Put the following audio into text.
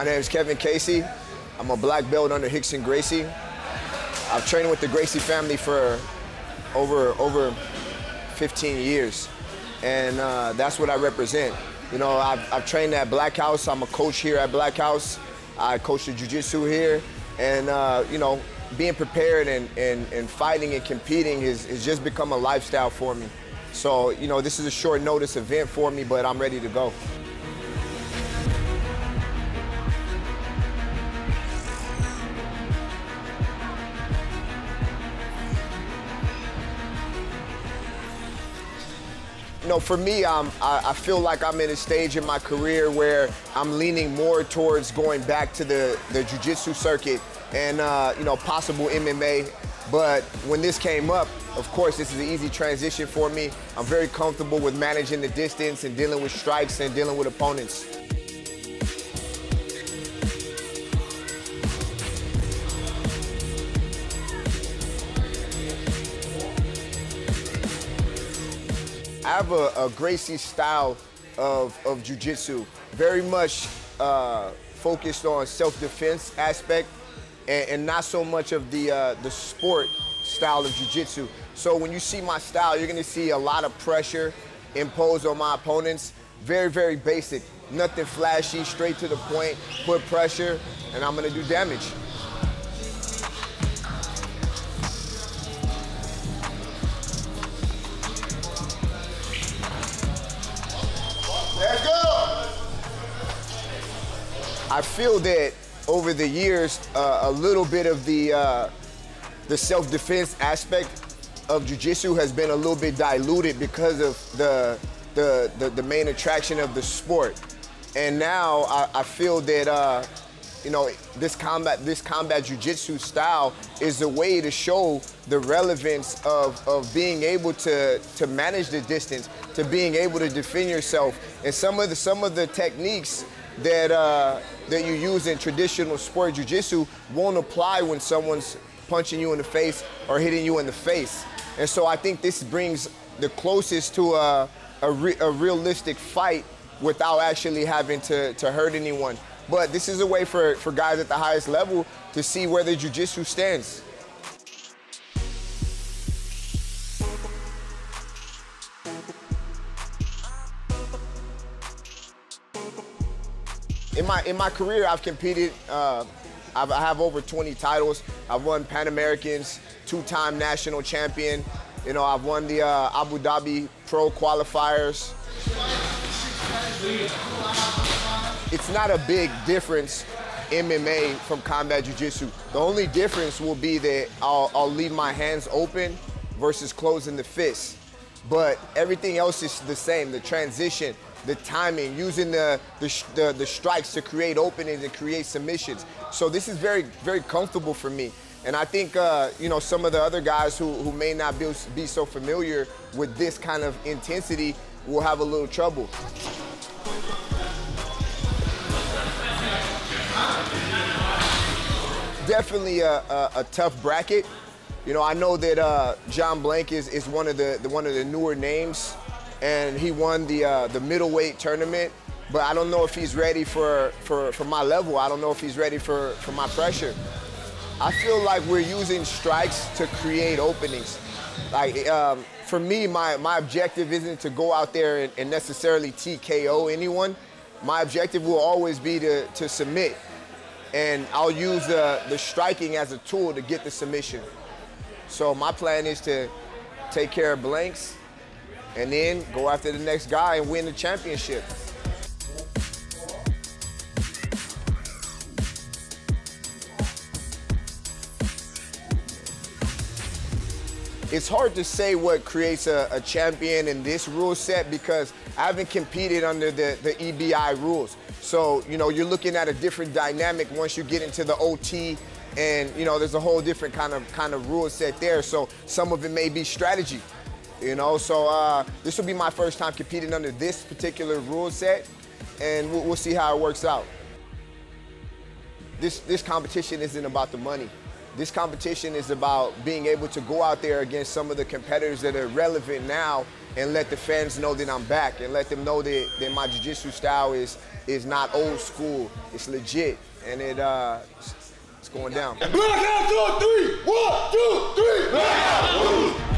My name is Kevin Casey. I'm a black belt under Rickson Gracie. I've trained with the Gracie family for over 15 years, and that's what I represent. You know, I've trained at Black House. I'm a coach here at Black House. I coach the jiu-jitsu here, and you know, being prepared and fighting and competing has just become a lifestyle for me. So, you know, this is a short notice event for me, but I'm ready to go. You know, for me, I feel like I'm in a stage in my career where I'm leaning more towards going back to the jiu-jitsu circuit and, you know, possible MMA. But when this came up, of course, this is an easy transition for me. I'm very comfortable with managing the distance and dealing with strikes and dealing with opponents. I have a Gracie style of jiu-jitsu, very much focused on self-defense aspect and not so much of the sport style of jiu-jitsu. So when you see my style, you're gonna see a lot of pressure imposed on my opponents. Very, very basic, nothing flashy, straight to the point, put pressure, and I'm gonna do damage. Let's go! I feel that over the years, a little bit of the self-defense aspect of jiu-jitsu has been a little bit diluted because of the main attraction of the sport. And now I feel that you know, this combat jiu-jitsu style is a way to show the relevance of being able to manage the distance, to being able to defend yourself, and some of the techniques that that you use in traditional sport jiu-jitsu won't apply when someone's punching you in the face or hitting you in the face. And so I think this brings the closest to a realistic fight without actually having to hurt anyone. But this is a way for guys at the highest level to see where the jiu-jitsu stands. In my career, I've competed, I have over 20 titles. I've won Pan Americans, 2-time national champion. You know, I've won the Abu Dhabi Pro Qualifiers. It's not a big difference, MMA from combat jiu-jitsu. The only difference will be that I'll leave my hands open versus closing the fist. But everything else is the same, the transition, the timing, using the strikes to create openings and create submissions. So this is very, very comfortable for me. And I think, you know, some of the other guys who may not be so familiar with this kind of intensity will have a little trouble. Definitely a tough bracket. You know, I know that John Blank is one of the newer names, and he won the middleweight tournament. But I don't know if he's ready for my level. I don't know if he's ready for my pressure. I feel like we're using strikes to create openings. Like for me, my objective isn't to go out there and necessarily TKO anyone. My objective will always be to submit. And I'll use the striking as a tool to get the submission. So my plan is to take care of blanks and then go after the next guy and win the championship. It's hard to say what creates a champion in this rule set because I haven't competed under the EBI rules. So, you know, you're looking at a different dynamic once you get into the OT, and, you know, there's a whole different kind of rule set there. So some of it may be strategy, you know. So this will be my first time competing under this particular rule set, and we'll see how it works out. This competition isn't about the money. this competition is about being able to go out there against some of the competitors that are relevant now and let the fans know that I'm back and let them know that my jiu-jitsu style is not old school, it's legit, and it's going down. Black out, 2, 3, 1, 2, 3, black out.